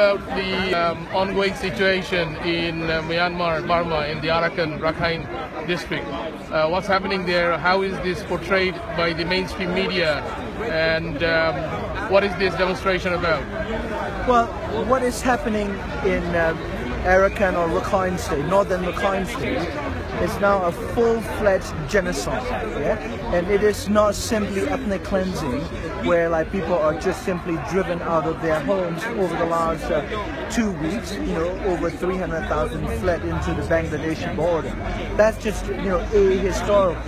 About the ongoing situation in Myanmar, Burma, in the Rakhine district. What's happening there? How is this portrayed by the mainstream media? And what is this demonstration about? Well, what is happening in Arakan or Rakhine State, northern Rakhine State, is now a full-fledged genocide, yeah? And it is not simply ethnic cleansing, where like people are just simply driven out of their homes over the last 2 weeks. Over 300,000 fled into the Bangladeshi border. That's just ahistorical.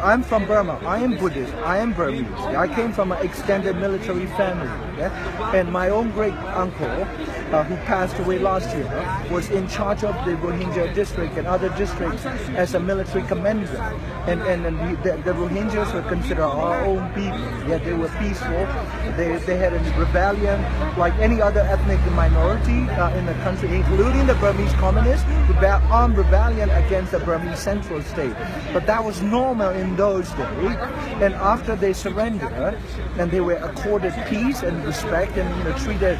I'm from Burma. I am Buddhist. I am Burmese. I came from an extended military family, yeah? And my own great uncle, who passed away last year, was in charge of the Rohingya district and other districts as a military commander. And the Rohingyas were considered our own people. Yeah, they were peaceful. They had a rebellion like any other ethnic minority in the country, including the Burmese communists, armed rebellion against the Burmese central state. But that was normal in those days. And after they surrendered, and they were accorded peace and respect and treated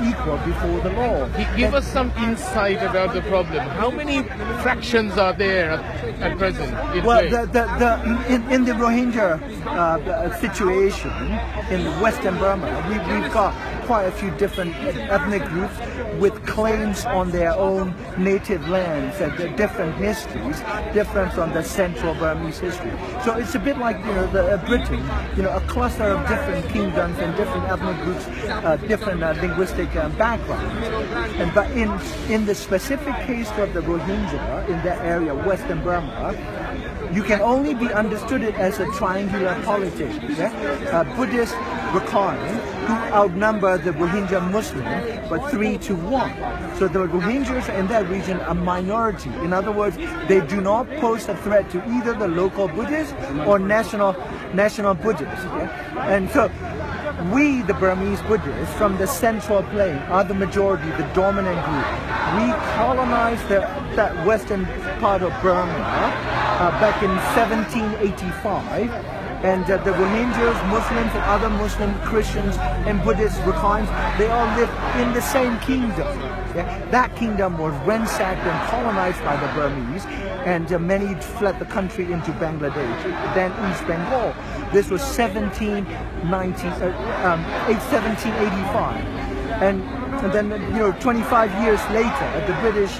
equal before the law. Give us some insight about the problem. How many fractions are there at present? In the Rohingya situation in Western Burma, we've got quite a few different ethnic groups with claims on their own native lands and different histories, different from the central Burmese history. So it's a bit like Britain, a cluster of different kingdoms and different ethnic groups, different linguistic backgrounds. But in the specific case of the Rohingya in that area, Western Burma, you can only be understood it as a triangular politics. Yeah? Buddhist Rakhine, who outnumber the Rohingya Muslims, but 3-1. So the Rohingyas in that region are minority. In other words, they do not pose a threat to either the local Buddhists or national Buddhists. Yeah? And so we, the Burmese Buddhists, from the central plain, are the majority, the dominant group. We colonized that western part of Burma back in 1785, and the Rohingyas, Muslims, and other Muslim, Christians, and Buddhist Rakhines, they all lived in the same kingdom. Yeah? That kingdom was ransacked and colonized by the Burmese, and many fled the country into Bangladesh, then East Bengal. This was 1785, and then 25 years later, the British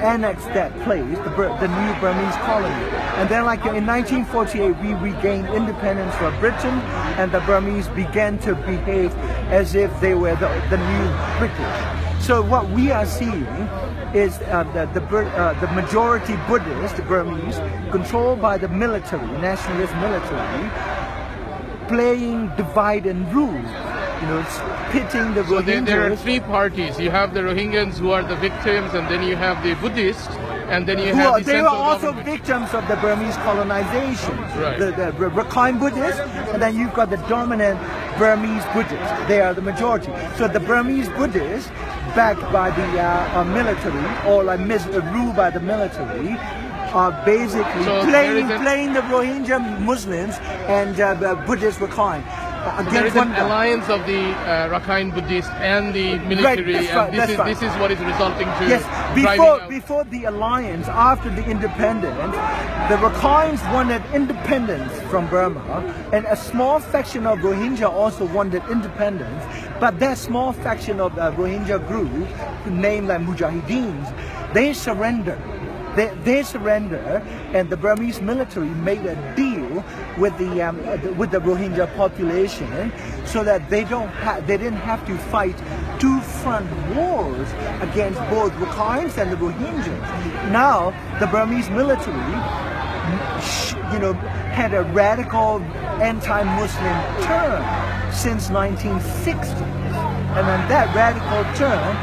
annexed that place, the new Burmese colony. And then like in 1948, we regained independence from Britain, and the Burmese began to behave as if they were the new British. So what we are seeing is the majority Buddhist, the Burmese, controlled by the military, nationalist military, playing divide and rule. Pitting the Rohingyas. So there are three parties. You have the Rohingyans who are the victims, and then you have the Buddhists, and then you have the they were also victims of the Burmese colonization. Right. The Rakhine Buddhists, and then you've got the dominant Burmese Buddhists. They are the majority. So the Burmese Buddhists, backed by the military, or like ruled by the military, are basically playing the Rohingya Muslims and Buddhist Rakhine. There is an alliance of the Rakhine Buddhists and the military, and this is what is resulting to before the alliance, after the independence, the Rakhines wanted independence from Burma, and a small faction of Rohingya also wanted independence, but that small faction of the Rohingya group, named like Mujahideens, they surrendered. They surrender, and the Burmese military made a deal with the Rohingya population, so that they didn't have to fight two front wars against both Rakhines and the Rohingyas. Now the Burmese military, had a radical anti-Muslim turn since 1960, and then that radical turn,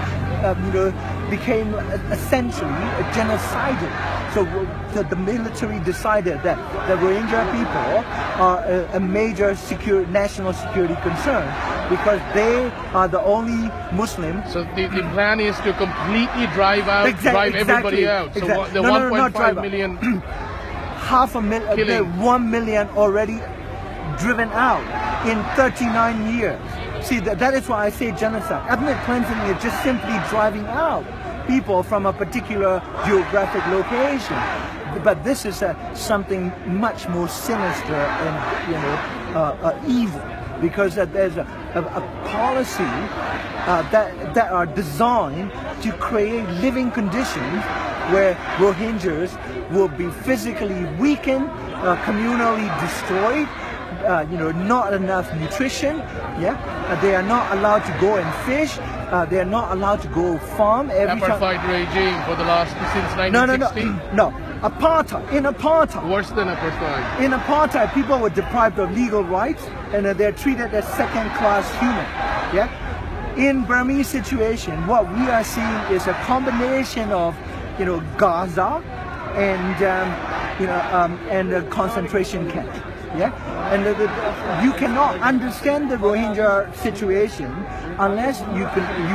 became essentially genocidal. So the military decided that the Rohingya people are a major national security concern, because they are the only Muslim. So the plan is to completely drive everybody out. So the 1.5 million, the 1 million already driven out in 39 years. See, that is why I say genocide. Ethnic cleansing is just simply driving out people from a particular geographic location. But this is something much more sinister and evil, because there's a policy that are designed to create living conditions where Rohingyas will be physically weakened, communally destroyed. Not enough nutrition. They are not allowed to go and fish. They are not allowed to go farm. Apartheid regime for the last since 1960. No. Apartheid. In apartheid. Worse than apartheid. In apartheid, people were deprived of legal rights, and they're treated as second-class human. In Burmese situation, what we are seeing is a combination of, Gaza and a concentration camp. And you cannot understand the Rohingya situation unless you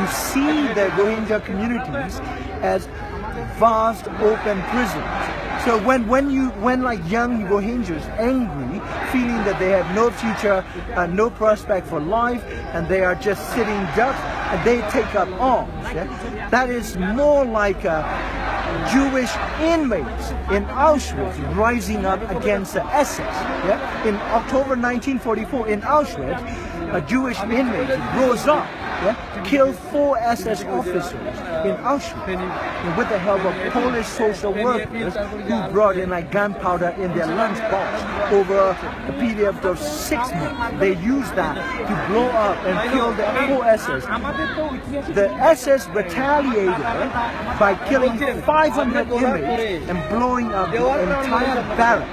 see the Rohingya communities as vast open prisons. So when like young Rohingyas angry, feeling that they have no future, no prospect for life, and they are just sitting ducks, and they take up arms. That is more like Jewish inmates in Auschwitz rising up against the SS. In October 1944 in Auschwitz, a Jewish inmate rose up, killed 4 SS officers in Auschwitz with the help of Polish social workers who brought in like gunpowder in their lunchbox over a period of 6 months. They used that to blow up and kill the 4 SS. The SS retaliated by killing 500 inmates and blowing up the entire barrack.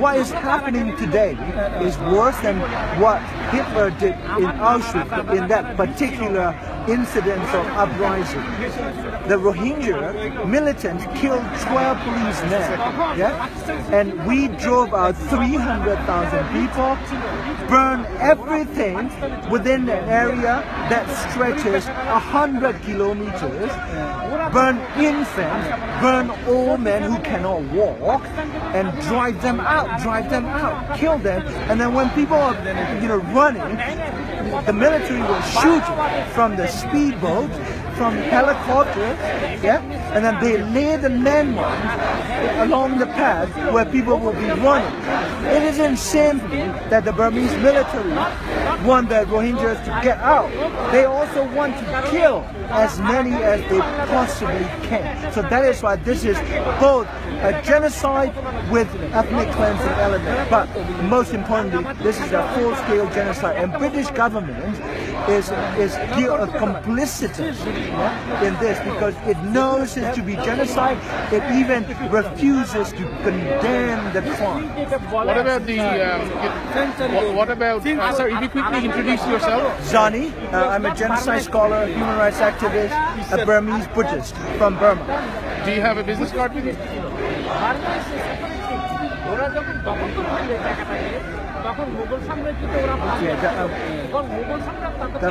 What is happening today is worse than what Hitler did in Auschwitz in that particular incident of uprising. The Rohingya militants killed 12 policemen, and we drove out 300,000 people, burned everything within an area that stretches 100 kilometers, burn infants, burn old men who cannot walk, and drive them out, kill them. And then when people are running, the military will shoot from the speedboats, from helicopters, and then they lay the landmines along the path where people will be running. It isn't simply that the Burmese military want the Rohingyas to get out. They also want to kill as many as they possibly can. So that is why this is both a genocide with ethnic cleansing element, but most importantly, this is a full-scale genocide. And British government is complicitous in this because it knows it to be genocide. It even refuses to condemn the crime. What about the? Sorry, if you quickly introduce yourself. Zarni, I'm a genocide scholar, human rights activist, a Burmese Buddhist from Burma. Do you have a business card with you?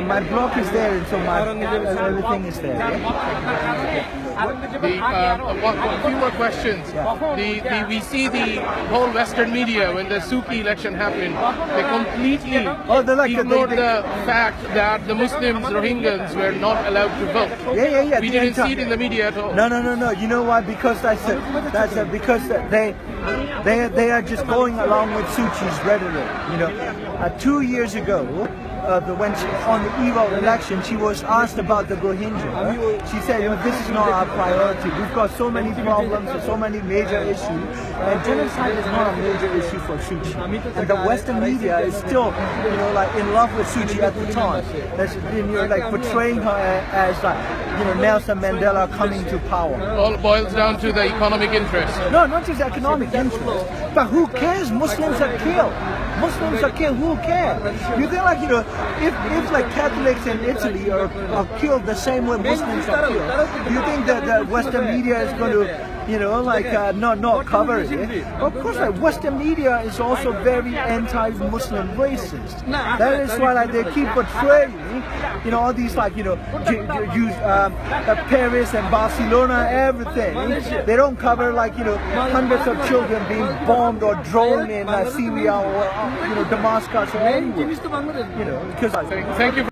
My blog is there, and so everything is there. A few more questions. We see the whole Western media when the Suu Kyi election happened, they completely ignored the fact that the Muslims, Rohingyas, were not allowed to vote. We didn't see it in the media at all. No. You know why? Because because they are just going along with Suu Kyi's rhetoric. 2 years ago, when on the eve of election, she was asked about the Rohingya. She said, this is not our priority. We've got so many problems and so many major issues, and genocide is not a major issue for Suu Kyi. And the Western media is still, in love with Suu Kyi at the time. That's portraying her as Nelson Mandela coming to power. All boils down to the economic interest. No, not just economic interest, but who cares? Muslims are killed. Who cares? You think if Catholics in Italy are killed the same way Muslims are killed, do you think that the Western media is going to not cover it. Of course, Western media is also very anti-Muslim racist. That is why they keep portraying, all these Paris and Barcelona, everything. They don't cover hundreds of children being bombed or drowned in Syria or Damascus or anywhere. Thank you.